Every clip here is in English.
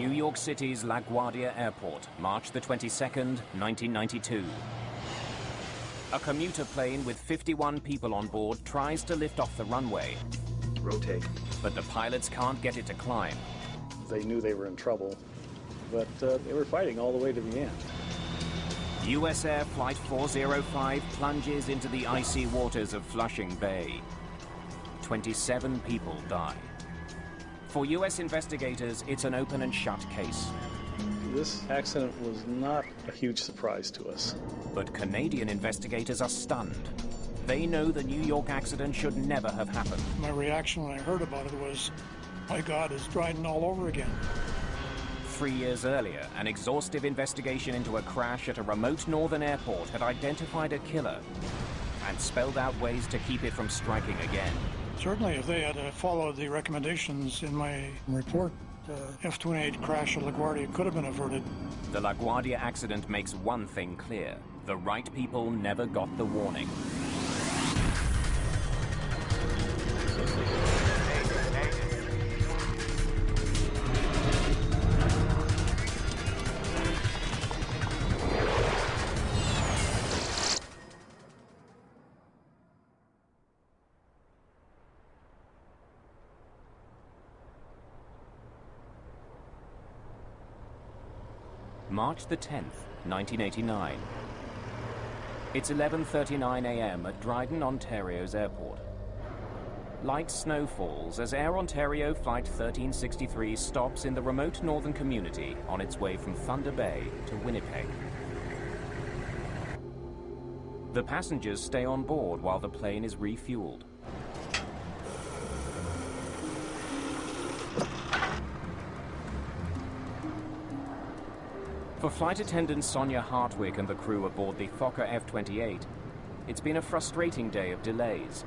New York City's LaGuardia Airport, March the 22nd, 1992. A commuter plane with 51 people on board tries to lift off the runway. Rotate. But the pilots can't get it to climb. They knew they were in trouble, but they were fighting all the way to the end. US Air Flight 405 plunges into the icy waters of Flushing Bay. 27 people die. For US investigators, it's an open and shut case. This accident was not a huge surprise to us. But Canadian investigators are stunned. They know the New York accident should never have happened. My reaction when I heard about it was, my God, it's Dryden all over again. 3 years earlier, an exhaustive investigation into a crash at a remote northern airport had identified a killer and spelled out ways to keep it from striking again. Certainly, if they had followed the recommendations in my report, the F-28 crash at LaGuardia could have been averted. The LaGuardia accident makes one thing clear. The right people never got the warning. March the 10th, 1989. It's 11:39 a.m. at Dryden, Ontario's airport. Light snow falls as Air Ontario Flight 1363 stops in the remote northern community on its way from Thunder Bay to Winnipeg. The passengers stay on board while the plane is refueled. For flight attendant Sonia Hartwig and the crew aboard the Fokker F-28, it's been a frustrating day of delays.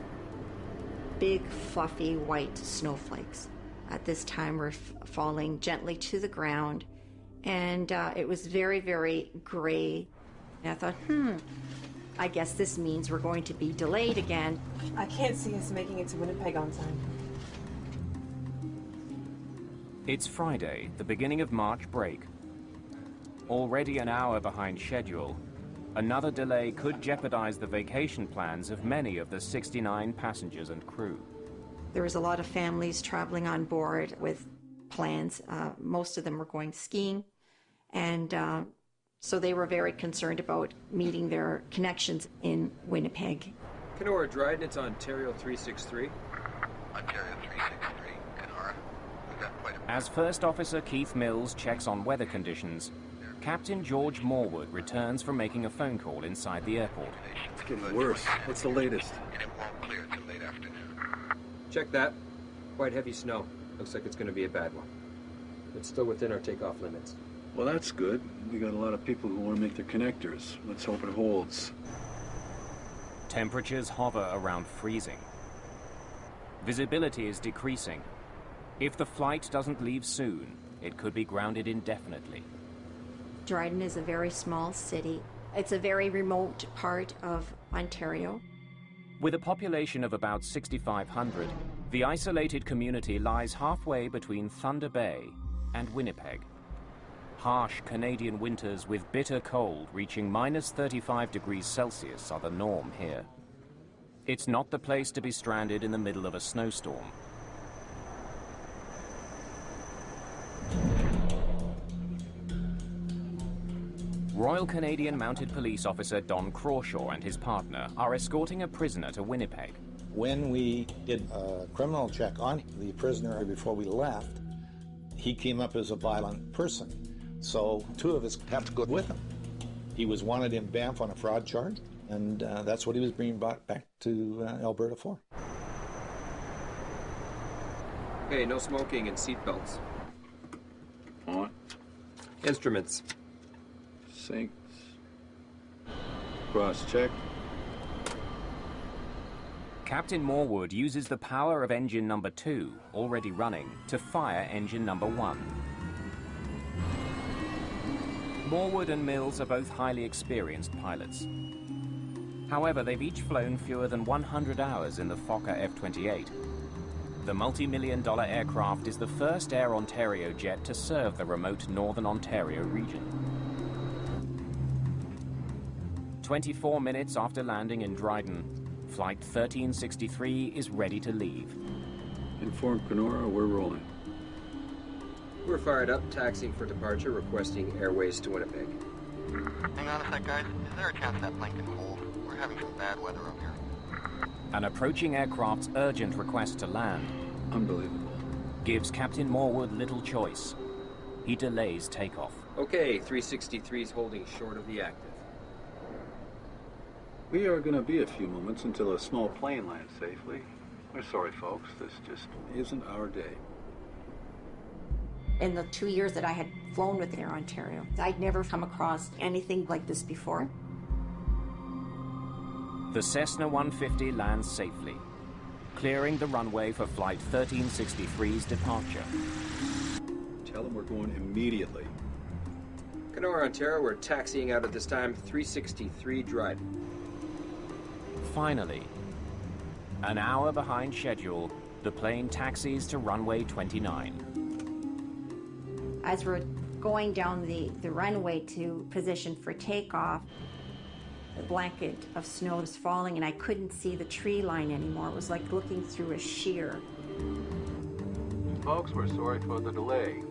Big, fluffy, white snowflakes at this time were falling gently to the ground, and it was very, very gray. And I thought, I guess this means we're going to be delayed again. I can't see us making it to Winnipeg on time. It's Friday, the beginning of March break. Already an hour behind schedule, another delay could jeopardize the vacation plans of many of the 69 passengers and crew. There was a lot of families traveling on board with plans. Most of them were going skiing, and so they were very concerned about meeting their connections in Winnipeg. Kenora Dryden, it's Ontario 363. Ontario 363, Kenora. We've got quite a... As First Officer Keith Mills checks on weather conditions, Captain George Morwood returns from making a phone call inside the airport. It's getting worse. What's the latest? It won't clear till late afternoon. Check that. Quite heavy snow. Looks like it's going to be a bad one. It's still within our takeoff limits. Well, that's good. We got a lot of people who want to make their connectors. Let's hope it holds. Temperatures hover around freezing. Visibility is decreasing. If the flight doesn't leave soon, it could be grounded indefinitely. Dryden is a very small city. It's a very remote part of Ontario. With a population of about 6,500, the isolated community lies halfway between Thunder Bay and Winnipeg. Harsh Canadian winters with bitter cold reaching minus 35 degrees Celsius are the norm here. It's not the place to be stranded in the middle of a snowstorm. Royal Canadian Mounted Police Officer Don Crawshaw and his partner are escorting a prisoner to Winnipeg. When we did a criminal check on the prisoner before we left, he came up as a violent person. So two of us have to go with him. He was wanted in Banff on a fraud charge, and that's what he was being brought back to Alberta for. Okay, no smoking and seatbelts. On. Instruments. Syncs. Cross-check. Captain Morwood uses the power of engine number 2, already running, to fire engine number 1. Morwood and Mills are both highly experienced pilots. However, they've each flown fewer than 100 hours in the Fokker F-28. The multi-million-dollar aircraft is the first Air Ontario jet to serve the remote Northern Ontario region. 24 minutes after landing in Dryden, Flight 1363 is ready to leave. Inform Kenora, we're rolling. We're fired up, taxiing for departure, requesting airways to Winnipeg. Hang on a sec, guys. Is there a chance that plane can hold? We're having some bad weather up here. An approaching aircraft's urgent request to land Unbelievable. gives Captain Morwood little choice. He delays takeoff. Okay, 363's holding short of the active. We are going to be a few moments until a small plane lands safely. We're sorry, folks. This just isn't our day. In the 2 years that I had flown with Air Ontario, I'd never come across anything like this before. The Cessna 150 lands safely, clearing the runway for Flight 1363's departure. Tell them we're going immediately. Kenora, Ontario, we're taxiing out at this time, 363 Dryden. Finally, an hour behind schedule, the plane taxis to runway 29. As we're going down the runway to position for takeoff, a blanket of snow was falling and I couldn't see the tree line anymore. It was like looking through a sheer. Folks, we're sorry for the delay.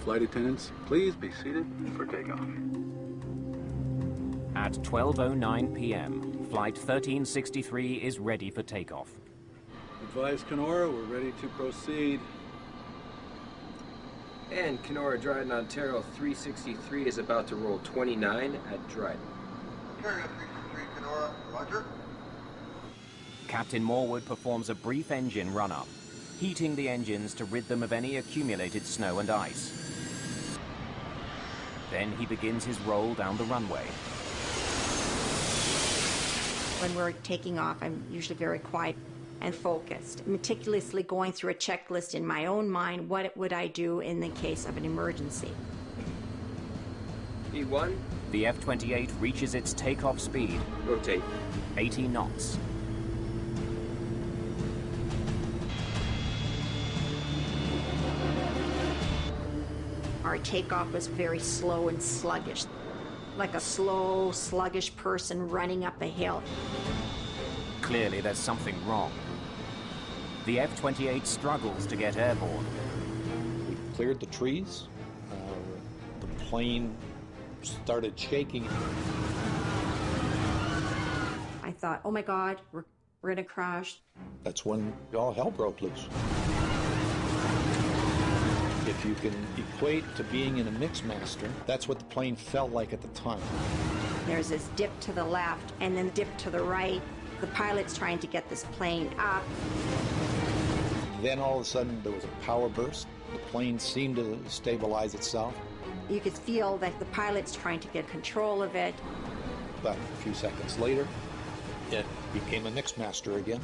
Flight attendants, please be seated for takeoff. At 12:09 p.m., Flight 1363 is ready for takeoff. Advise Kenora, we're ready to proceed. And Kenora, Dryden, Ontario, 363 is about to roll 29 at Dryden. Ontario 363, Kenora, roger. Captain Morwood performs a brief engine run-up, heating the engines to rid them of any accumulated snow and ice. Then he begins his roll down the runway. When we're taking off, I'm usually very quiet and focused, meticulously going through a checklist in my own mind. What would I do in the case of an emergency? E1, The F-28 reaches its takeoff speed, rotate. 80 knots. Our takeoff was very slow and sluggish, like a slow, sluggish person running up a hill. Clearly there's something wrong. The F-28 struggles to get airborne. We cleared the trees. The plane started shaking. I thought, oh my God, we're gonna crash. That's when all hell broke loose. If you can equate to being in a Mixmaster, that's what the plane felt like at the time. There's this dip to the left and then dip to the right. The pilot's trying to get this plane up. Then all of a sudden there was a power burst. The plane seemed to stabilize itself. You could feel that the pilot's trying to get control of it. But a few seconds later, it became a Mixmaster again.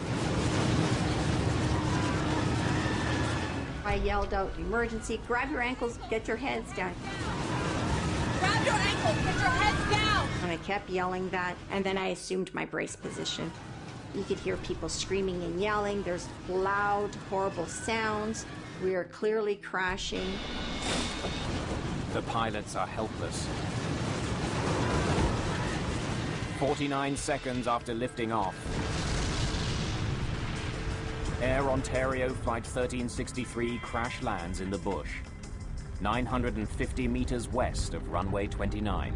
I yelled out, emergency, grab your ankles, get your heads down. Grab your ankles, put your heads down! And I kept yelling that, and then I assumed my brace position. You could hear people screaming and yelling. There's loud, horrible sounds. We are clearly crashing. The pilots are helpless. 49 seconds after lifting off, Air Ontario Flight 1363 crash lands in the bush, 950 meters west of runway 29.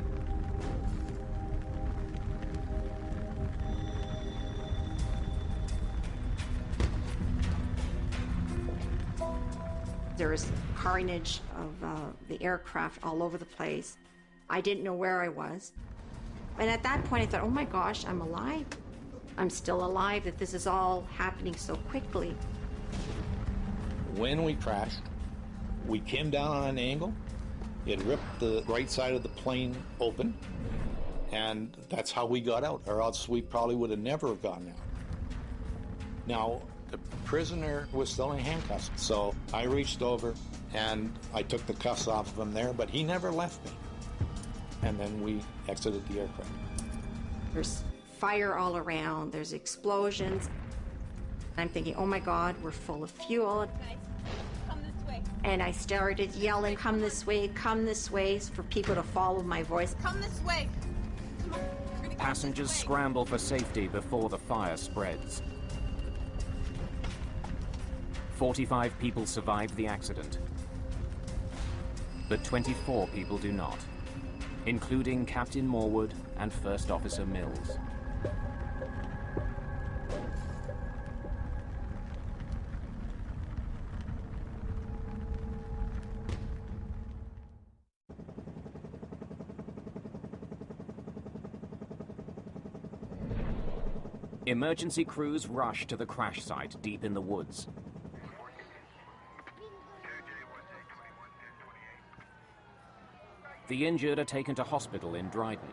There was carnage of the aircraft all over the place. I didn't know where I was. And at that point I thought, oh my gosh, I'm alive. I'm still alive, that this is all happening so quickly. When we crashed, we came down on an angle. It ripped the right side of the plane open, and that's how we got out, or else we probably would have never gotten out. Now, the prisoner was still in handcuffs, so I reached over and I took the cuffs off of him there, but he never left me. And then we exited the aircraft. There's fire all around, there's explosions. I'm thinking, oh my God, we're full of fuel. Guys, come this way. And I started yelling, come this way, for people to follow my voice. Come this way. Come on. We're gonna go Passengers this way. scramble for safety before the fire spreads. 45 people survived the accident, but 24 people do not, including Captain Morwood and First Officer Mills. Emergency crews rush to the crash site deep in the woods. The injured are taken to hospital in Dryden.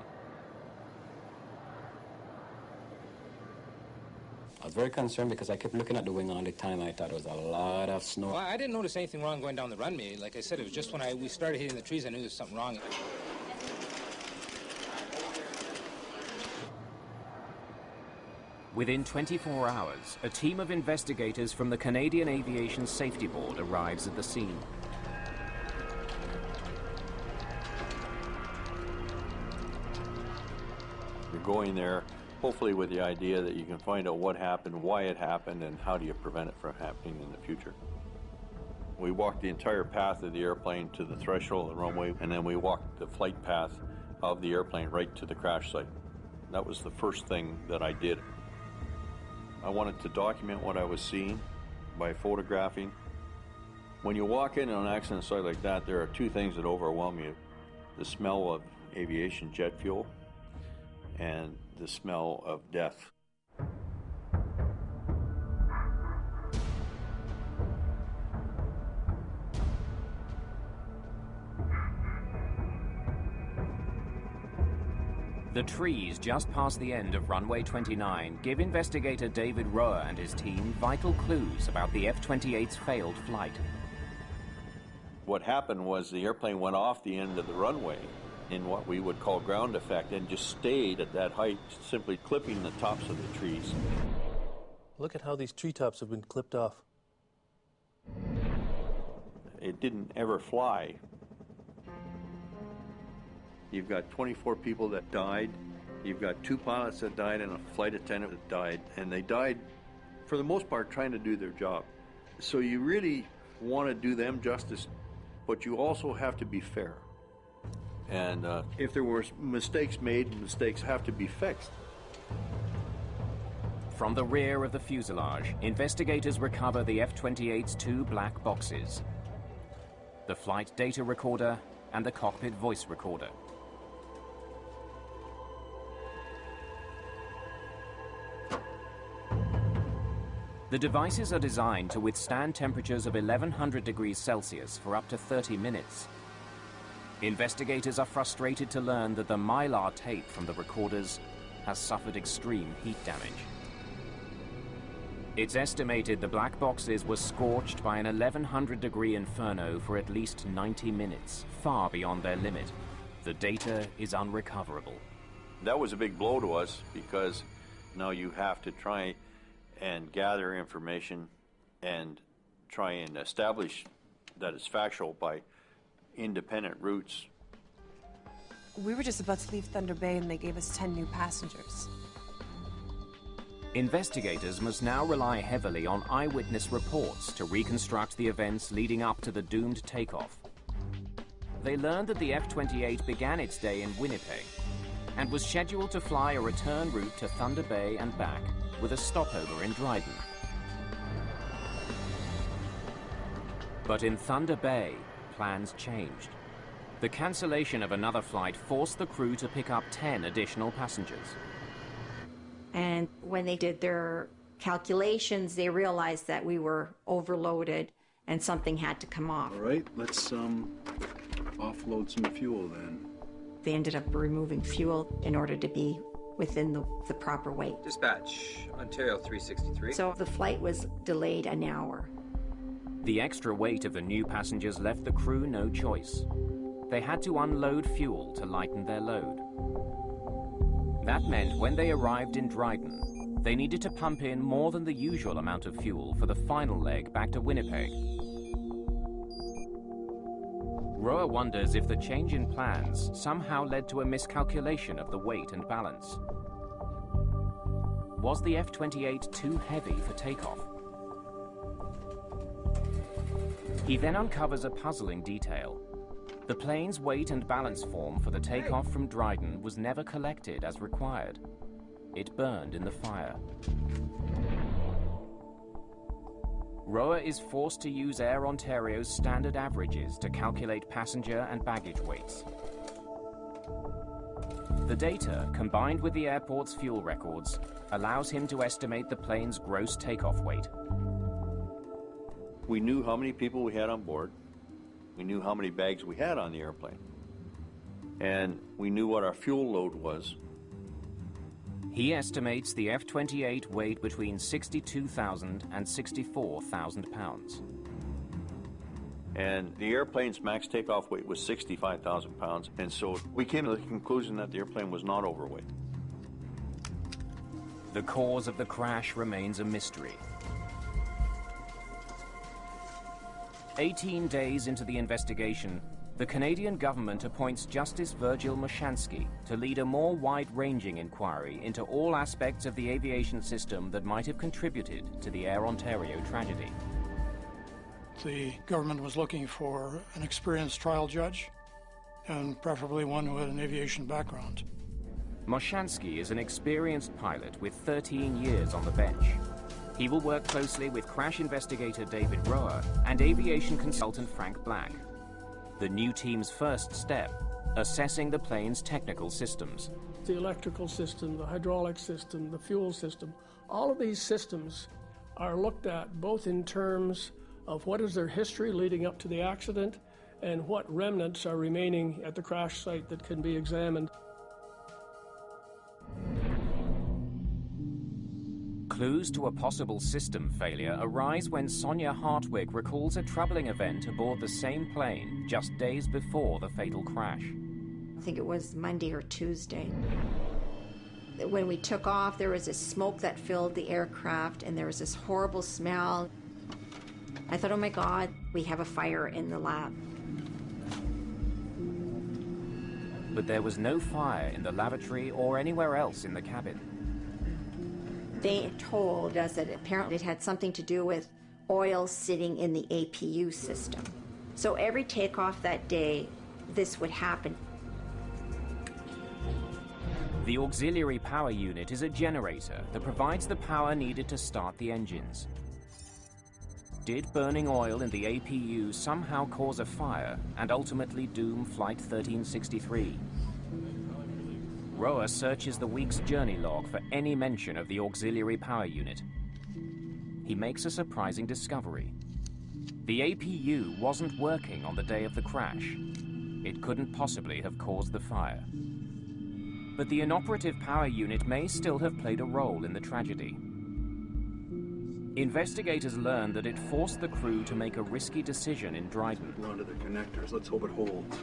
I was very concerned because I kept looking at the wing all the time. I thought there was a lot of snow. Well, I didn't notice anything wrong going down the runway. Like I said, it was just when we started hitting the trees, I knew there was something wrong. Within 24 hours, a team of investigators from the Canadian Aviation Safety Board arrives at the scene. You're going there, hopefully with the idea that you can find out what happened, why it happened, and how do you prevent it from happening in the future. We walked the entire path of the airplane to the threshold of the runway, and then we walked the flight path of the airplane right to the crash site. That was the first thing that I did. I wanted to document what I was seeing by photographing. When you walk into an accident site like that, there are two things that overwhelm you. The smell of aviation jet fuel and the smell of death. The trees just past the end of runway 29 give investigator David Rohr and his team vital clues about the F-28's failed flight. What happened was the airplane went off the end of the runway in what we would call ground effect and just stayed at that height, simply clipping the tops of the trees. Look at how these treetops have been clipped off. It didn't ever fly. You've got 24 people that died. You've got 2 pilots that died and a flight attendant that died. And they died, for the most part, trying to do their job. So you really want to do them justice, but you also have to be fair. And if there were mistakes made, mistakes have to be fixed. From the rear of the fuselage, investigators recover the F-28's 2 black boxes: the flight data recorder and the cockpit voice recorder. The devices are designed to withstand temperatures of 1100 degrees Celsius for up to 30 minutes. Investigators are frustrated to learn that the mylar tape from the recorders has suffered extreme heat damage. It's estimated the black boxes were scorched by an 1100-degree inferno for at least 90 minutes, far beyond their limit. The data is unrecoverable. That was a big blow to us because now you have to try and gather information and try and establish that it's factual by independent routes. We were just about to leave Thunder Bay and they gave us 10 new passengers. Investigators must now rely heavily on eyewitness reports to reconstruct the events leading up to the doomed takeoff. They learned that the F-28 began its day in Winnipeg and was scheduled to fly a return route to Thunder Bay and back, with a stopover in Dryden. But in Thunder Bay, plans changed. The cancellation of another flight forced the crew to pick up 10 additional passengers. And when they did their calculations, they realized that we were overloaded and something had to come off. All right, let's offload some fuel then. They ended up removing fuel in order to be within the proper weight. Dispatch, Ontario 363. So the flight was delayed an hour. The extra weight of the new passengers left the crew no choice. They had to unload fuel to lighten their load. That meant when they arrived in Dryden, They needed to pump in more than the usual amount of fuel for the final leg back to Winnipeg. Roa wonders if the change in plans somehow led to a miscalculation of the weight and balance. Was the F-28 too heavy for takeoff? He then uncovers a puzzling detail. The plane's weight and balance form for the takeoff from Dryden was never collected as required. It burned in the fire. Roa is forced to use Air Ontario's standard averages to calculate passenger and baggage weights. The data, combined with the airport's fuel records, allows him to estimate the plane's gross takeoff weight. We knew how many people we had on board. We knew how many bags we had on the airplane. And we knew what our fuel load was. He estimates the F-28 weighed between 62,000 and 64,000 pounds. And the airplane's max takeoff weight was 65,000 pounds. And so we came to the conclusion that the airplane was not overweight. The cause of the crash remains a mystery. 18 days into the investigation, the Canadian government appoints Justice Virgil Moshansky to lead a more wide-ranging inquiry into all aspects of the aviation system that might have contributed to the Air Ontario tragedy. The government was looking for an experienced trial judge, and preferably one who had an aviation background. Moshansky is an experienced pilot with 13 years on the bench. He will work closely with crash investigator David Roa and aviation consultant Frank Black. The new team's first step, assessing the plane's technical systems. The electrical system, the hydraulic system, the fuel system, all of these systems are looked at both in terms of what is their history leading up to the accident and what remnants are remaining at the crash site that can be examined. Clues to a possible system failure arise when Sonia Hartwig recalls a troubling event aboard the same plane just days before the fatal crash. I think it was Monday or Tuesday. When we took off, there was this smoke that filled the aircraft, and there was this horrible smell. I thought, oh my God, we have a fire in the lab. But there was no fire in the lavatory or anywhere else in the cabin. They told us that apparently it had something to do with oil sitting in the APU system. So every takeoff that day, this would happen. The auxiliary power unit is a generator that provides the power needed to start the engines. Did burning oil in the APU somehow cause a fire and ultimately doom Flight 1363? Roa searches the week's journey log for any mention of the auxiliary power unit. He makes a surprising discovery. The APU wasn't working on the day of the crash. It couldn't possibly have caused the fire. But the inoperative power unit may still have played a role in the tragedy. Investigators learned that it forced the crew to make a risky decision in Dryden. We're onto the connectors. Let's hope it holds.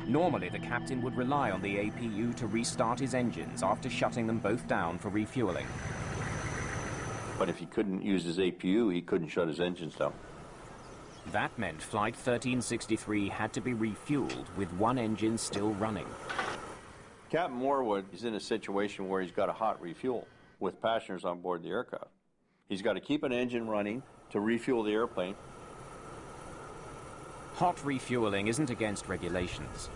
Normally, the captain would rely on the APU to restart his engines after shutting them both down for refueling. But if he couldn't use his APU, he couldn't shut his engines down. That meant Flight 1363 had to be refueled with one engine still running. Captain Morwood is in a situation where he's got a hot refuel with passengers on board the aircraft. He's got to keep an engine running to refuel the airplane. Hot refueling isn't against regulations,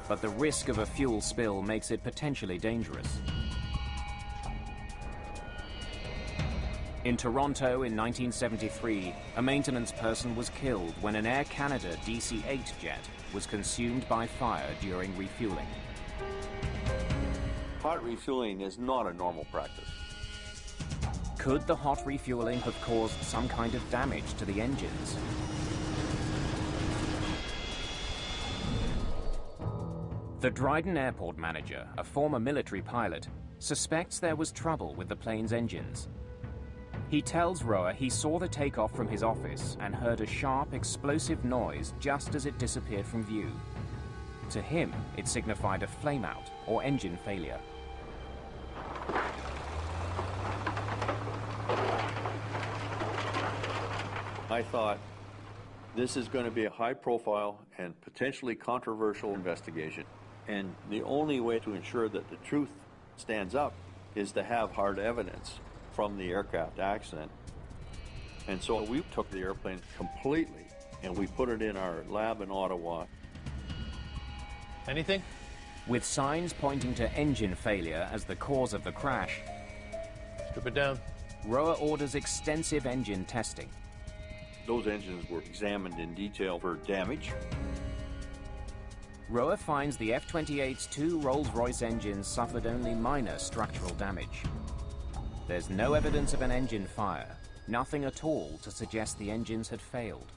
but the risk of a fuel spill makes it potentially dangerous. In Toronto in 1973, a maintenance person was killed when an Air Canada DC-8 jet was consumed by fire during refueling. Hot refueling is not a normal practice. Could the hot refueling have caused some kind of damage to the engines? The Dryden Airport manager, a former military pilot, suspects there was trouble with the plane's engines. He tells Roa he saw the takeoff from his office and heard a sharp, explosive noise just as it disappeared from view. To him, it signified a flameout or engine failure. I thought, this is going to be a high-profile and potentially controversial investigation, and the only way to ensure that the truth stands up is to have hard evidence from the aircraft accident. And so we took the airplane completely, and we put it in our lab in Ottawa. Anything? With signs pointing to engine failure as the cause of the crash, strip it down. Roa orders extensive engine testing. Those engines were examined in detail for damage. Roa finds the F-28's 2 Rolls-Royce engines suffered only minor structural damage. There's no evidence of an engine fire, nothing at all to suggest the engines had failed.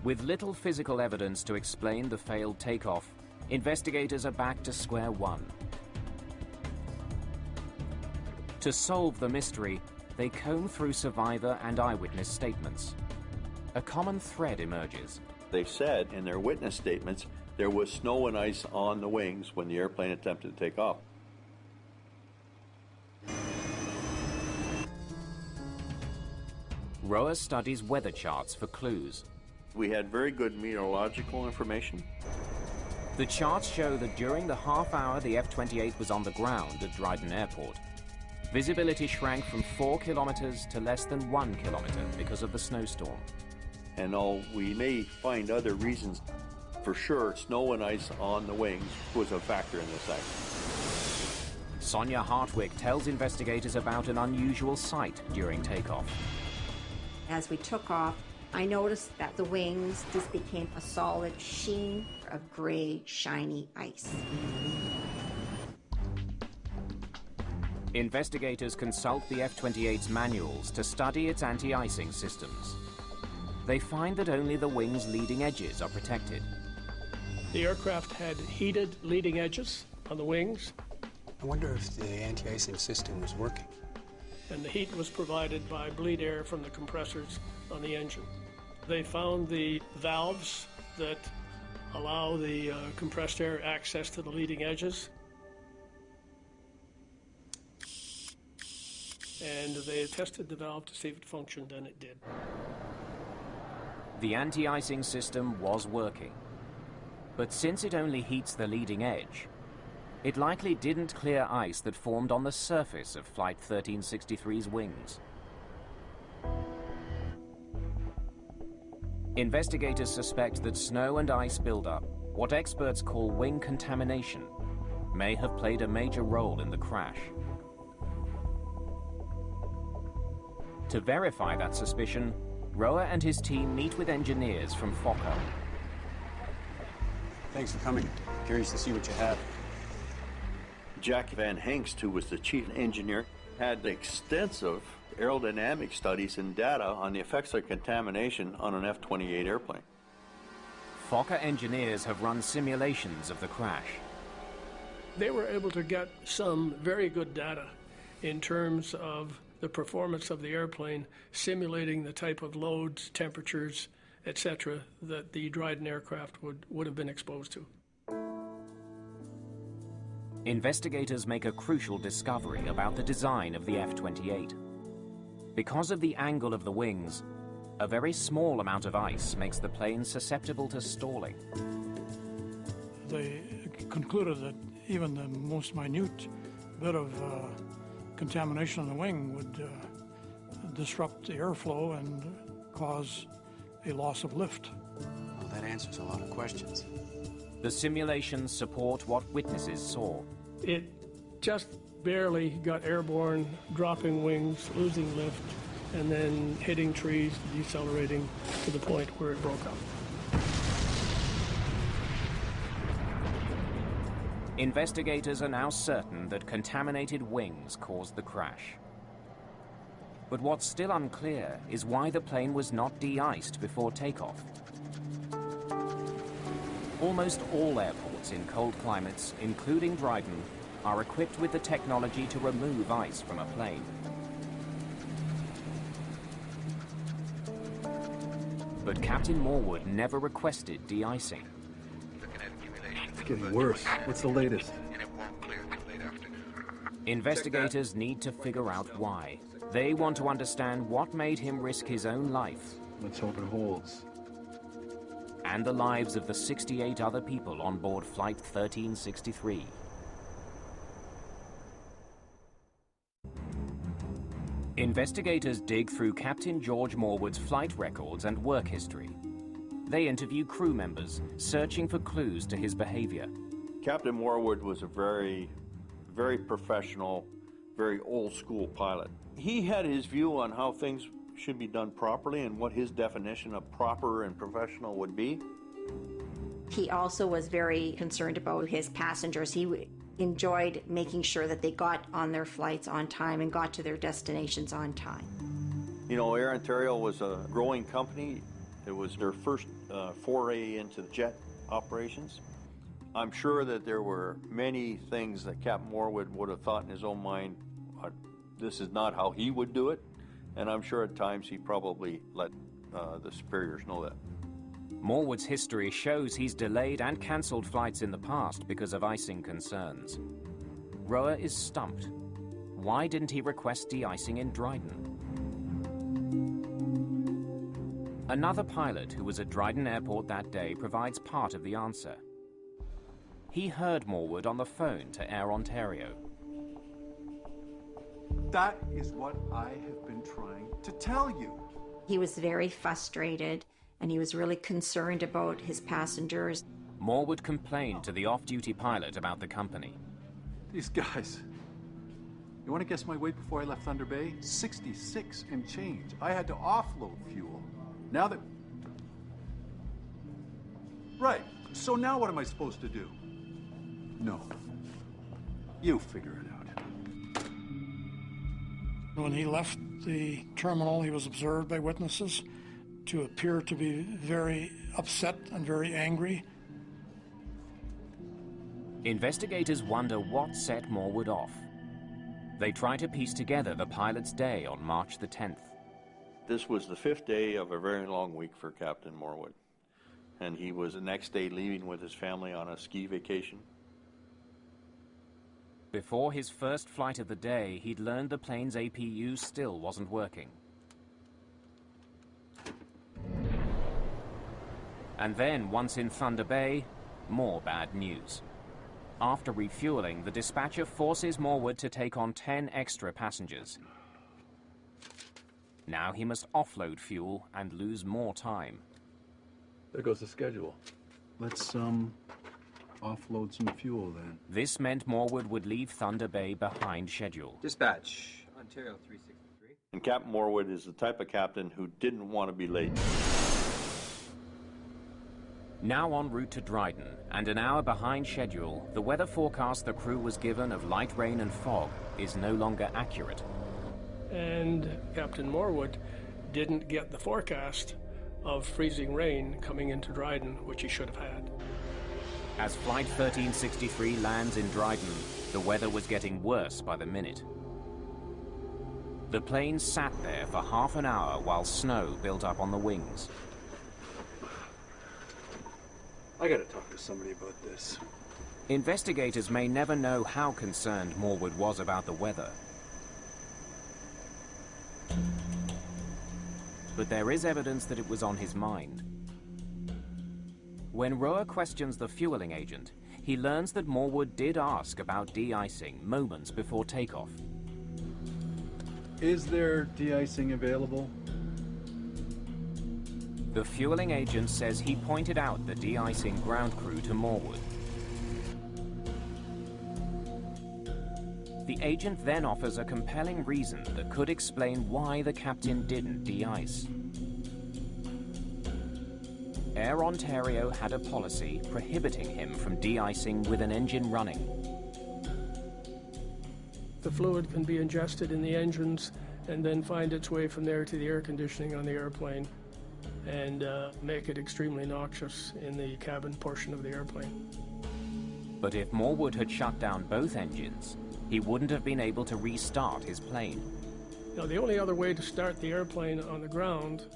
With little physical evidence to explain the failed takeoff, investigators are back to square one. To solve the mystery, they comb through survivor and eyewitness statements. A common thread emerges. They said in their witness statements there was snow and ice on the wings when the airplane attempted to take off. Roa studies weather charts for clues. We had very good meteorological information. The charts show that during the half hour the F-28 was on the ground at Dryden Airport, visibility shrank from 4 kilometers to less than 1 kilometer because of the snowstorm. And though we may find other reasons, for sure, snow and ice on the wings was a factor in this accident. Sonia Hartwig tells investigators about an unusual sight during takeoff. As we took off, I noticed that the wings just became a solid sheen of gray, shiny ice. Investigators consult the F-28's manuals to study its anti-icing systems. They find that only the wing's leading edges are protected. The aircraft had heated leading edges on the wings. I wonder if the anti-icing system was working. And the heat was provided by bleed air from the compressors on the engine. They found the valves that allow the compressed air access to the leading edges. And they tested the valve to see if it functioned, and it did. The anti-icing system was working. But since it only heats the leading edge, it likely didn't clear ice that formed on the surface of Flight 1363's wings. Investigators suspect that snow and ice buildup, what experts call wing contamination, may have played a major role in the crash. To verify that suspicion, Roa and his team meet with engineers from Fokker. Thanks for coming. Curious to see what you have. Jack Van Hengst, who was the chief engineer, had extensive aerodynamic studies and data on the effects of contamination on an F-28 airplane. Fokker engineers have run simulations of the crash. They were able to get some very good data in terms of the performance of the airplane, simulating the type of loads, temperatures, etc., that the Dryden aircraft would have been exposed to. Investigators make a crucial discovery about the design of the F-28. Because of the angle of the wings, a very small amount of ice makes the plane susceptible to stalling. They concluded that even the most minute bit of contamination on the wing would disrupt the airflow and cause a loss of lift. Well, that answers a lot of questions. The simulations support what witnesses saw. It just barely got airborne, dropping wings, losing lift, and then hitting trees, decelerating to the point where it broke up. Investigators are now certain that contaminated wings caused the crash. But what's still unclear is why the plane was not de-iced before takeoff. Almost all airports in cold climates, including Dryden, are equipped with the technology to remove ice from a plane. But Captain Morwood never requested de-icing. It's getting worse. What's the latest? Investigators need to figure out why. They want to understand what made him risk his own life. Let's hope it holds. And the lives of the 68 other people on board Flight 1363. Investigators dig through Captain George Morwood's flight records and work history. They interview crew members, searching for clues to his behavior. Captain Morwood was a very professional, very old-school pilot. He had his view on how things should be done properly and what his definition of proper and professional would be. He also was very concerned about his passengers. He enjoyed making sure that they got on their flights on time and got to their destinations on time. You know, Air Ontario was a growing company. It was their first foray into jet operations. I'm sure that there were many things that Captain Morwood would have thought in his own mind, this is not how he would do it. And I'm sure at times he probably let the superiors know that. Morwood's history shows he's delayed and cancelled flights in the past because of icing concerns. Roa is stumped. Why didn't he request de-icing in Dryden? Another pilot who was at Dryden Airport that day provides part of the answer. He heard Morwood on the phone to Air Ontario. That is what I have been trying to tell you. He was very frustrated, and he was really concerned about his passengers. Morwood complained to the off-duty pilot about the company. These guys. You want to guess my weight before I left Thunder Bay? 66 and change. I had to offload fuel. Now that... Right. So now what am I supposed to do? No. You figure it out. When he left the terminal, he was observed by witnesses to appear to be very upset and very angry. Investigators wonder what set Morwood off. They try to piece together the pilot's day on March the 10th. This was the 5th day of a very long week for Captain Morwood. And he was the next day leaving with his family on a ski vacation. Before his first flight of the day, he'd learned the plane's APU still wasn't working. And then, once in Thunder Bay, more bad news. After refueling, the dispatcher forces Morwood to take on 10 extra passengers. Now he must offload fuel and lose more time. There goes the schedule. Let's, offload some fuel then. This meant Morwood would leave Thunder Bay behind schedule. Dispatch, Ontario 363. And Captain Morwood is the type of captain who didn't want to be late. Now en route to Dryden, and an hour behind schedule, the weather forecast the crew was given of light rain and fog is no longer accurate. And Captain Morwood didn't get the forecast of freezing rain coming into Dryden, which he should have had. As Flight 1363 lands in Dryden, the weather was getting worse by the minute. The plane sat there for half an hour while snow built up on the wings. I gotta talk to somebody about this. Investigators may never know how concerned Morwood was about the weather. But there is evidence that it was on his mind. When Roa questions the fueling agent, he learns that Morwood did ask about de-icing moments before takeoff. Is there de-icing available? The fueling agent says he pointed out the de-icing ground crew to Morwood. The agent then offers a compelling reason that could explain why the captain didn't de-ice. Air Ontario had a policy prohibiting him from de-icing with an engine running. The fluid can be ingested in the engines and then find its way from there to the air conditioning on the airplane and make it extremely noxious in the cabin portion of the airplane. But if Morwood had shut down both engines, he wouldn't have been able to restart his plane. Now, the only other way to start the airplane on the ground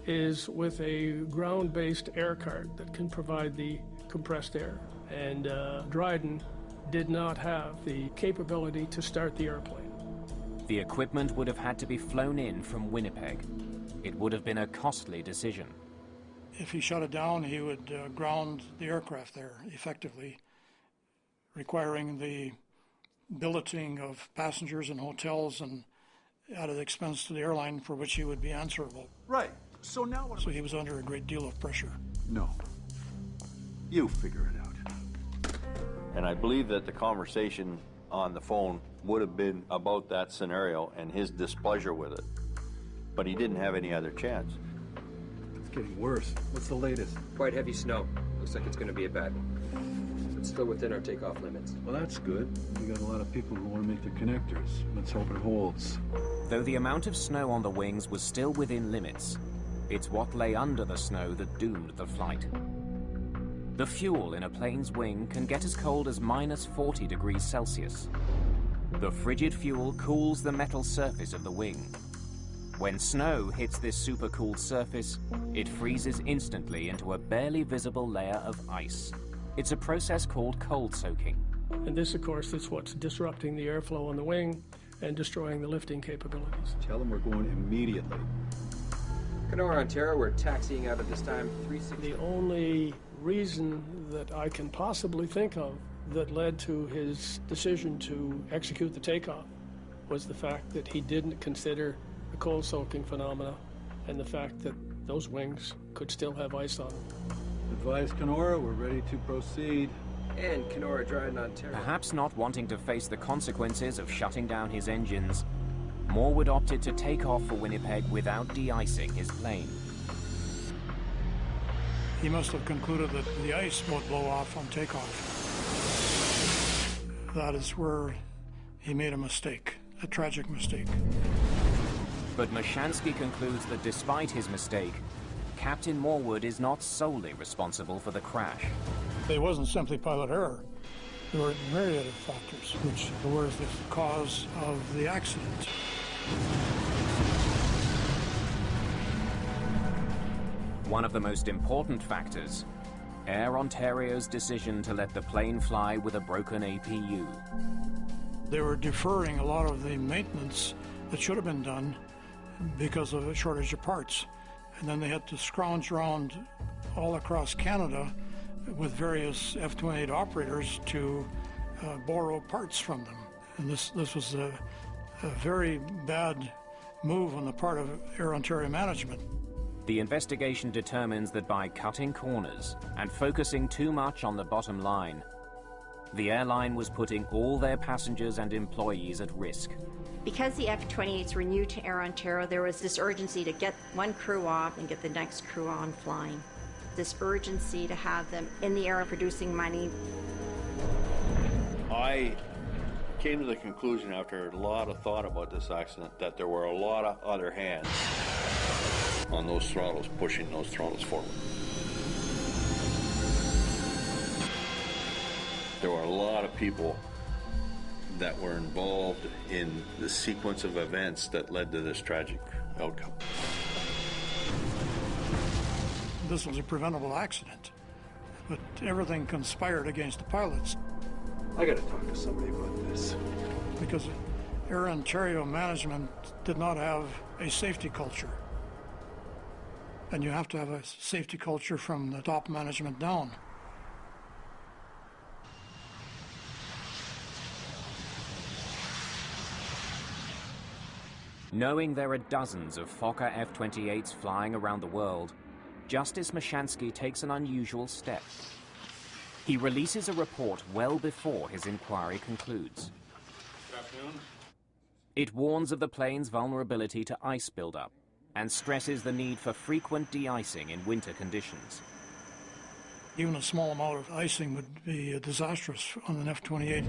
is with a ground-based air cart that can provide the compressed air. And Dryden did not have the capability to start the airplane. The equipment would have had to be flown in from Winnipeg. It would have been a costly decision. If he shut it down, he would ground the aircraft there effectively, requiring the billeting of passengers and hotels and at an expense to the airline for which he would be answerable. Right. So now what? So he was under a great deal of pressure. No. You figure it out. And I believe that the conversation on the phone would have been about that scenario and his displeasure with it. But he didn't have any other chance. It's getting worse. What's the latest? Quite heavy snow. Looks like it's going to be a bad one. It's still within our takeoff limits. Well, that's good. We got a lot of people who want to make the connectors. Let's hope it holds. Though the amount of snow on the wings was still within limits, it's what lay under the snow that doomed the flight. The fuel in a plane's wing can get as cold as -40 degrees Celsius. The frigid fuel cools the metal surface of the wing. When snow hits this supercooled surface, it freezes instantly into a barely visible layer of ice. It's a process called cold soaking. And this, of course, is what's disrupting the airflow on the wing and destroying the lifting capabilities. Tell them we're going immediately. Kenora, Ontario, we're taxiing out at this time 360. The only reason that I can possibly think of that led to his decision to execute the takeoff was the fact that he didn't consider the cold soaking phenomena and the fact that those wings could still have ice on them. Advise Kenora, we're ready to proceed. And Kenora, Dryden, Ontario. Perhaps not wanting to face the consequences of shutting down his engines, Morwood opted to take off for Winnipeg without de-icing his plane. He must have concluded that the ice would blow off on takeoff. That is where he made a mistake, a tragic mistake. But Mashansky concludes that despite his mistake, Captain Morwood is not solely responsible for the crash. It wasn't simply pilot error. There were a myriad of factors which were the cause of the accident. One of the most important factors, Air Ontario's decision to let the plane fly with a broken APU. They were deferring a lot of the maintenance that should have been done because of a shortage of parts. And then they had to scrounge around all across Canada with various F-28 operators to borrow parts from them. And this was a very bad move on the part of Air Ontario management. The investigation determines that by cutting corners and focusing too much on the bottom line, the airline was putting all their passengers and employees at risk. Because the F-28s were new to Air Ontario, there was this urgency to get one crew off and get the next crew on flying. This urgency to have them in the air producing money. I came to the conclusion after a lot of thought about this accident that there were a lot of other hands on those throttles, pushing those throttles forward. There were a lot of people that were involved in the sequence of events that led to this tragic outcome. This was a preventable accident, but everything conspired against the pilots. I gotta talk to somebody about this. Because Air Ontario management did not have a safety culture. And you have to have a safety culture from the top management down. Knowing there are dozens of Fokker F-28s flying around the world, Justice Mashansky takes an unusual step. He releases a report well before his inquiry concludes. Good afternoon. It warns of the plane's vulnerability to ice buildup and stresses the need for frequent de-icing in winter conditions. Even a small amount of icing would be disastrous on an F-28.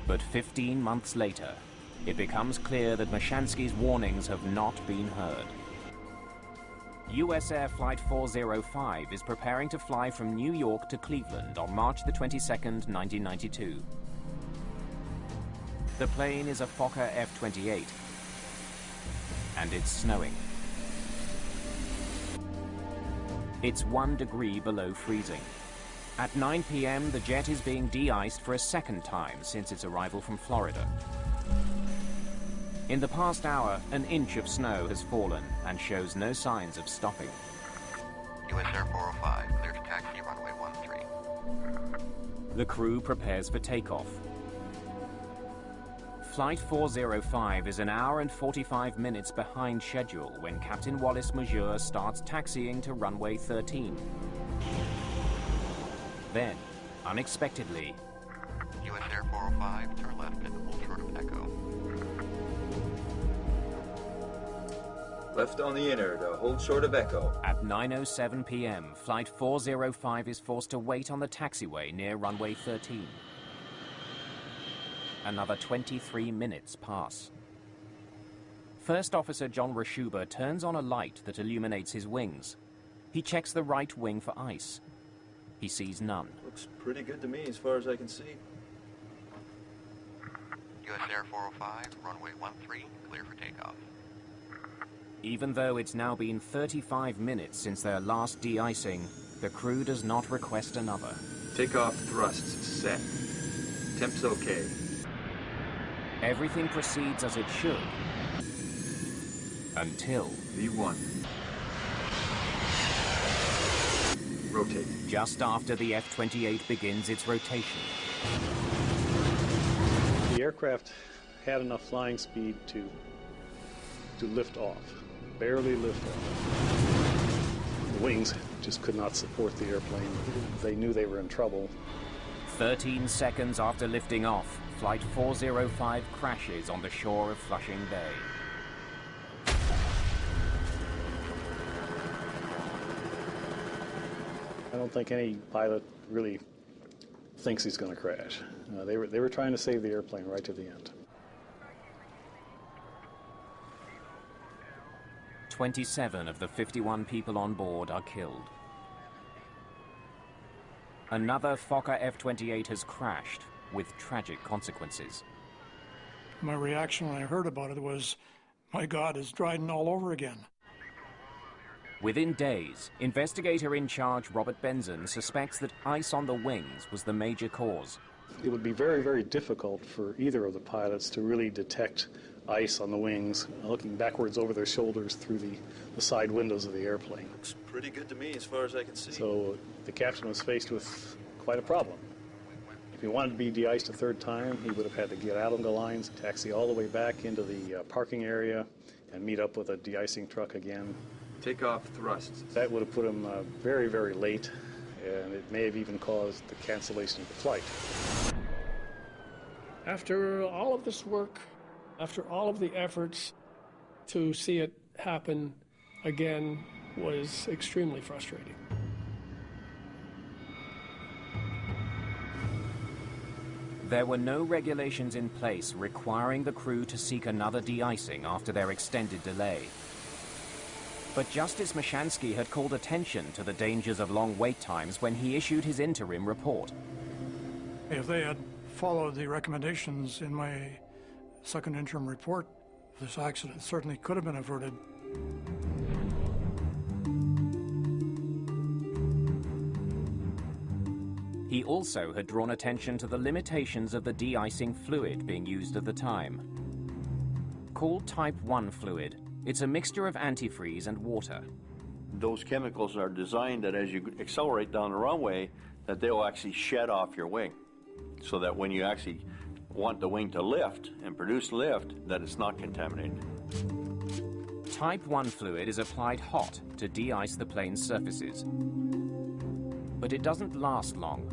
But 15 months later, it becomes clear that Mashansky's warnings have not been heard. US Air Flight 405 is preparing to fly from New York to Cleveland on March the 22nd, 1992. The plane is a Fokker F-28, and it's snowing. It's 1 degree below freezing. At 9 p.m., the jet is being de-iced for a second time since its arrival from Florida. In the past hour, an inch of snow has fallen and shows no signs of stopping. US Air 405, clear to taxi runway 13. The crew prepares for takeoff. Flight 405 is an hour and 45 minutes behind schedule when Captain Wallace Majeur starts taxiing to runway 13. Then, unexpectedly, US Air 405, turn left and hold short of Echo. Left on the inner to hold short of Echo. At 9:07 p.m., Flight 405 is forced to wait on the taxiway near runway 13. Another 23 minutes pass. First Officer John Rashuba turns on a light that illuminates his wings. He checks the right wing for ice. He sees none. Looks pretty good to me as far as I can see. US Air 405, runway 13, clear for takeoff. Even though it's now been 35 minutes since their last de-icing, the crew does not request another. Takeoff thrusts set. Temps okay. Everything proceeds as it should. Until... V1. Rotate. Just after the F-28 begins its rotation. The aircraft had enough flying speed to lift off. Barely lift off. The wings just could not support the airplane. They knew they were in trouble. 13 seconds after lifting off, Flight 405 crashes on the shore of Flushing Bay. I don't think any pilot really thinks he's going to crash. They were trying to save the airplane right to the end. 27 of the 51 people on board are killed. Another Fokker F-28 has crashed, with tragic consequences. My reaction when I heard about it was, my God, it's Dryden all over again. Within days, investigator in charge Robert Benson suspects that ice on the wings was the major cause. It would be very, very difficult for either of the pilots to really detect ice on the wings, looking backwards over their shoulders through the side windows of the airplane. Looks pretty good to me as far as I can see. So the captain was faced with quite a problem. If he wanted to be de-iced a third time, he would have had to get out on the lines, taxi all the way back into the parking area, and meet up with a de-icing truck again. Takeoff thrusts. That would have put him very, very late, and it may have even caused the cancellation of the flight. After all of this work, after all of the efforts, to see it happen again was extremely frustrating. There were no regulations in place requiring the crew to seek another de-icing after their extended delay. But Justice Mashansky had called attention to the dangers of long wait times when he issued his interim report. If they had followed the recommendations in my second interim report, this accident certainly could have been averted. He also had drawn attention to the limitations of the de-icing fluid being used at the time. Called Type 1 fluid, it's a mixture of antifreeze and water. Those chemicals are designed that as you accelerate down the runway, that they'll actually shed off your wing, so that when you actually want the wing to lift and produce lift, that it's not contaminated. Type 1 fluid is applied hot to de-ice the plane's surfaces. But it doesn't last long.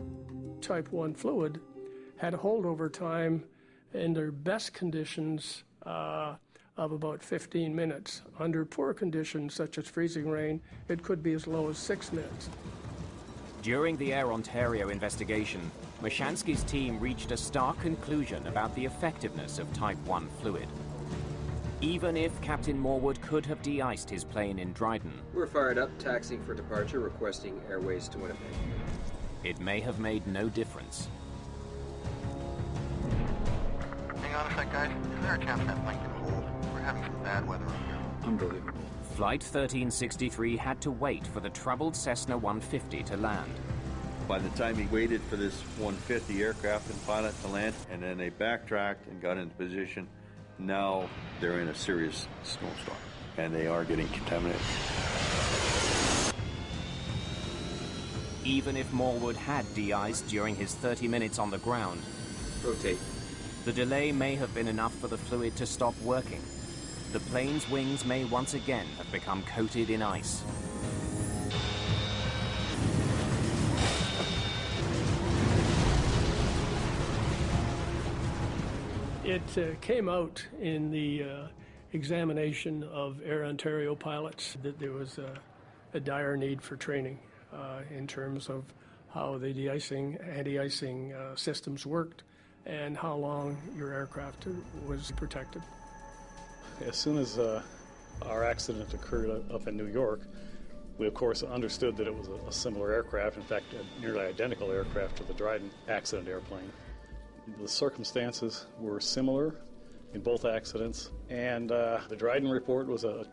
Type 1 fluid had a holdover time in their best conditions of about 15 minutes. Under poor conditions, such as freezing rain, it could be as low as 6 minutes. During the Air Ontario investigation, Mashansky's team reached a stark conclusion about the effectiveness of Type 1 fluid. Even if Captain Morwood could have de-iced his plane in Dryden, We're fired up, taxiing for departure, requesting airways to Winnipeg. it may have made no difference. Hang on a sec, guys. Is there a chance that plane can hold? We're having some bad weather up here. Unbelievable. Flight 1363 had to wait for the troubled Cessna 150 to land. By the time he waited for this 150 aircraft and pilot to land, and then they backtracked and got into position, now they're in a serious snowstorm, and they are getting contaminated. Even if Morwood had de-iced during his 30 minutes on the ground, rotate. The delay may have been enough for the fluid to stop working. The plane's wings may once again have become coated in ice. It came out in the examination of Air Ontario pilots that there was a dire need for training in terms of how the de-icing, anti-icing systems worked and how long your aircraft was protected. As soon as our accident occurred up in New York, we of course understood that it was a similar aircraft, in fact a nearly identical aircraft to the Dryden accident airplane. The circumstances were similar in both accidents, and the Dryden report was a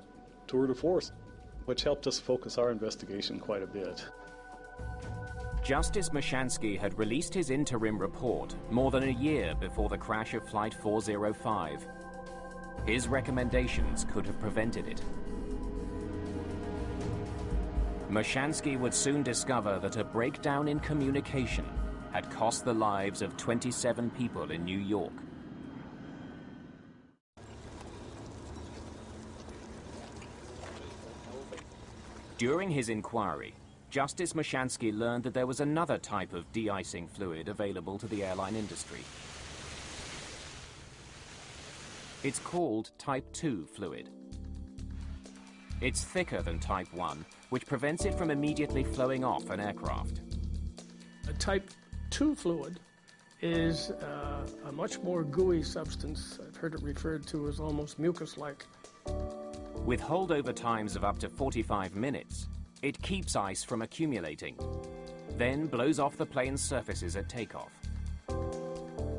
tour de force, which helped us focus our investigation quite a bit. Justice Mashansky had released his interim report more than a year before the crash of Flight 405. His recommendations could have prevented it. Mashansky would soon discover that a breakdown in communication had cost the lives of 27 people in New York. During his inquiry, Justice Mashansky learned that there was another type of de-icing fluid available to the airline industry. It's called Type 2 fluid. It's thicker than Type 1, which prevents it from immediately flowing off an aircraft. A Type 2 fluid is a much more gooey substance. I've heard it referred to as almost mucus-like. With holdover times of up to 45 minutes, it keeps ice from accumulating, then blows off the plane's surfaces at takeoff.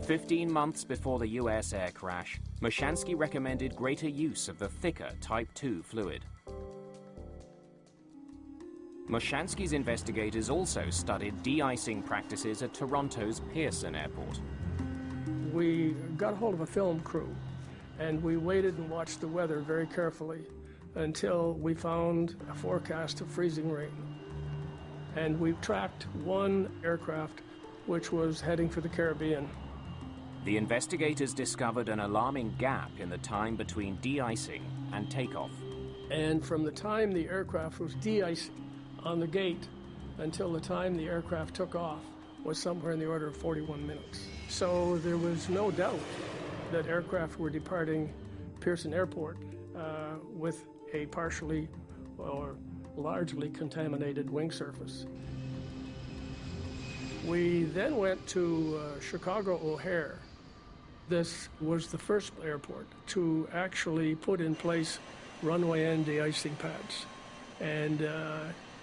15 months before the US air crash, Mashansky recommended greater use of the thicker Type 2 fluid. Mashansky's investigators also studied de-icing practices at Toronto's Pearson Airport. We got hold of a film crew, and we waited and watched the weather very carefully until we found a forecast of freezing rain. And we tracked one aircraft which was heading for the Caribbean. The investigators discovered an alarming gap in the time between de-icing and takeoff. And from the time the aircraft was de-icing on the gate until the time the aircraft took off was somewhere in the order of 41 minutes. So there was no doubt that aircraft were departing Pearson Airport with a partially or largely contaminated wing surface. We then went to Chicago O'Hare. This was the first airport to actually put in place runway end de-icing pads. And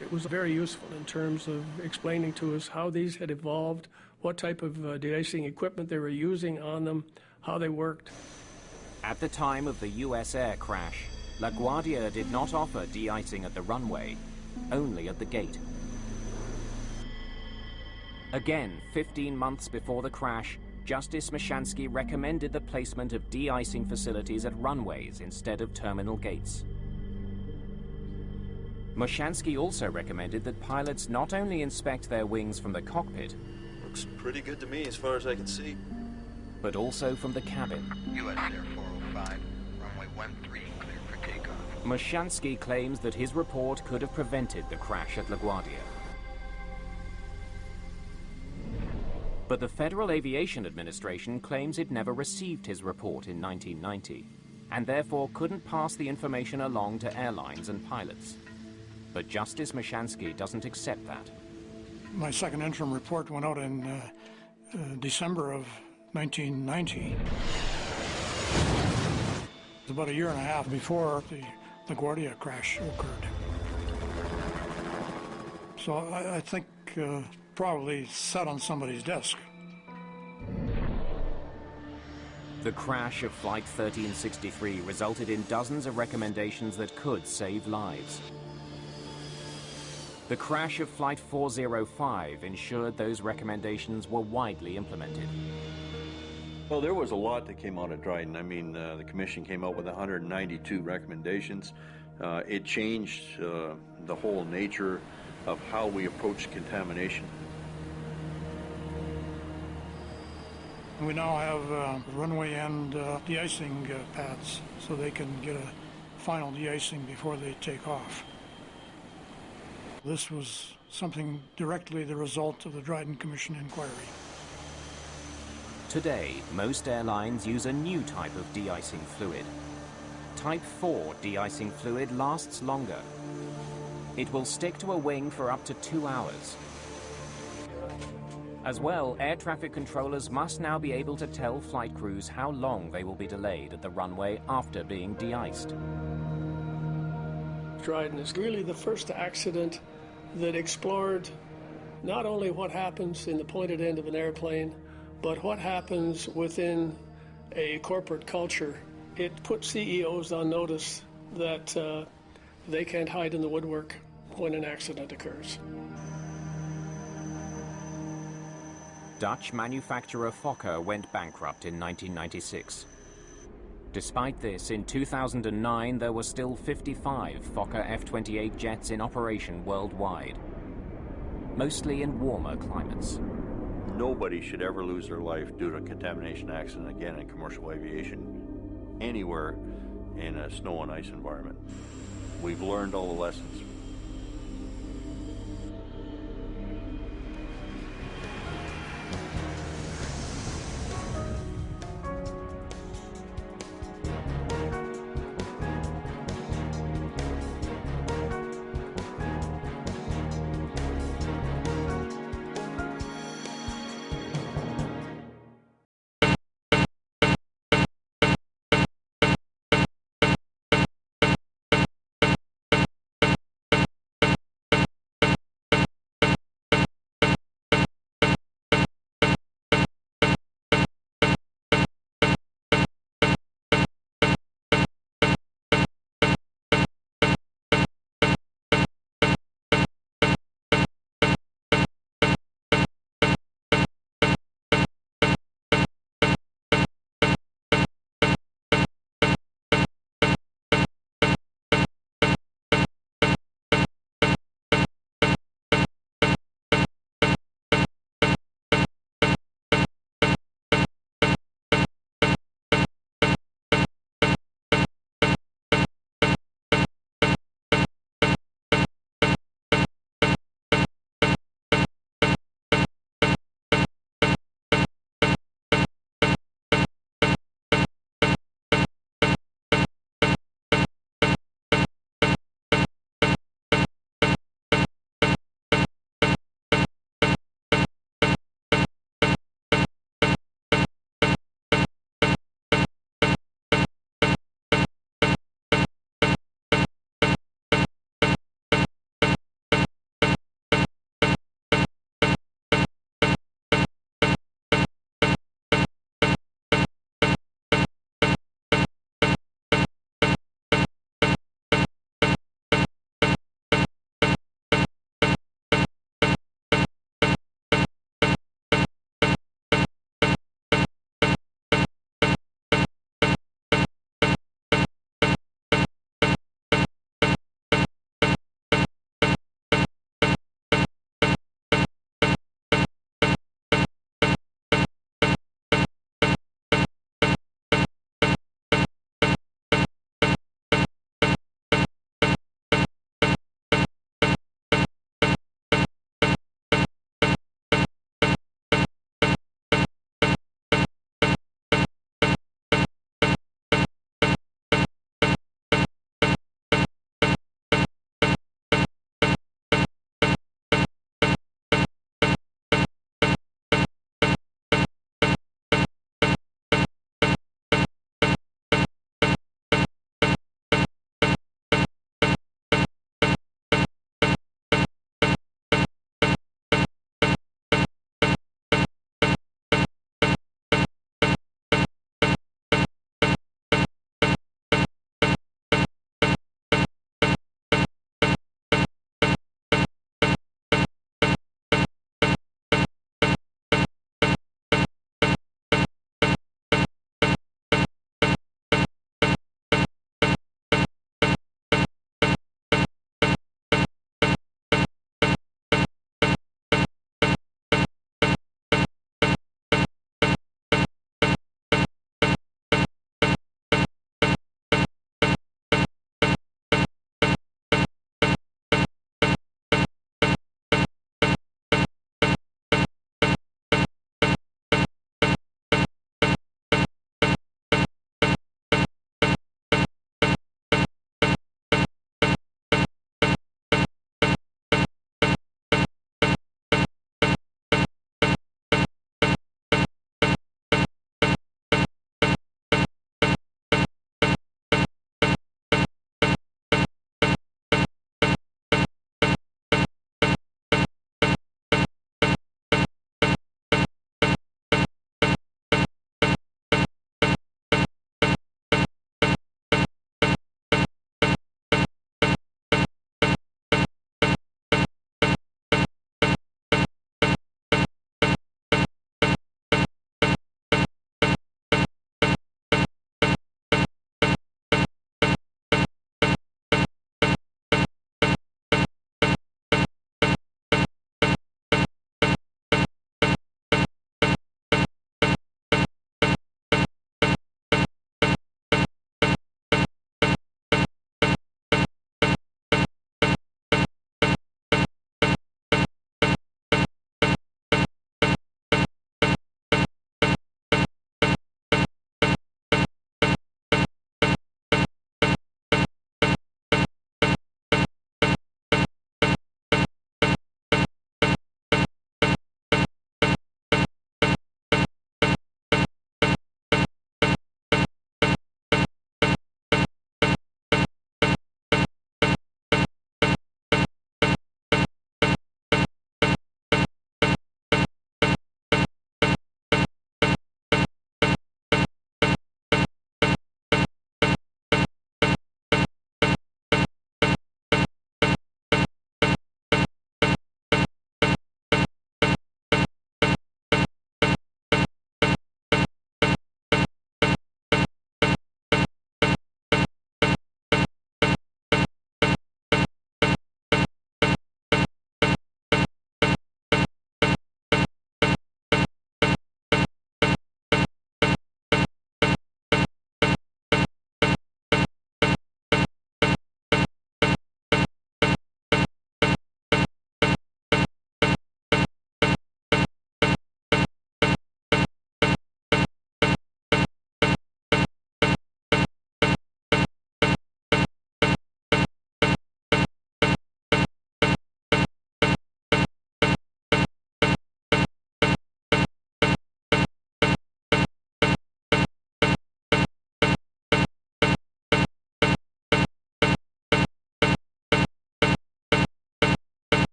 it was very useful in terms of explaining to us how these had evolved, what type of de-icing equipment they were using on them, how they worked. At the time of the US air crash, LaGuardia did not offer de-icing at the runway, only at the gate. Again, 15 months before the crash, Justice Mashansky recommended the placement of de-icing facilities at runways instead of terminal gates. Mashansky also recommended that pilots not only inspect their wings from the cockpit, Looks pretty good to me as far as I can see. but also from the cabin. US Air 405, runway 13, clear for takeoff. Mashansky claims that his report could have prevented the crash at LaGuardia. But the Federal Aviation Administration claims it never received his report in 1990, and therefore couldn't pass the information along to airlines and pilots. But Justice Mashansky doesn't accept that. My second interim report went out in December of 1990. It was about a year and a half before the LaGuardia crash occurred. So I think probably sat on somebody's desk. The crash of Flight 1363 resulted in dozens of recommendations that could save lives. The crash of Flight 405 ensured those recommendations were widely implemented. Well, there was a lot that came out of Dryden. I mean, the Commission came out with 192 recommendations. It changed the whole nature of how we approach contamination. We now have runway end de-icing pads so they can get a final de-icing before they take off. This was something directly the result of the Dryden Commission inquiry. Today, most airlines use a new type of de-icing fluid. Type 4 de-icing fluid lasts longer. It will stick to a wing for up to 2 hours. As well, air traffic controllers must now be able to tell flight crews how long they will be delayed at the runway after being de-iced. Dryden is really the first accident that explored not only what happens in the pointed end of an airplane, but what happens within a corporate culture. It put CEOs on notice that they can't hide in the woodwork when an accident occurs. Dutch manufacturer Fokker went bankrupt in 1996. Despite this, in 2009 there were still 55 Fokker F-28 jets in operation worldwide, mostly in warmer climates. Nobody should ever lose their life due to a contamination accident again in commercial aviation, anywhere in a snow and ice environment. We've learned all the lessons.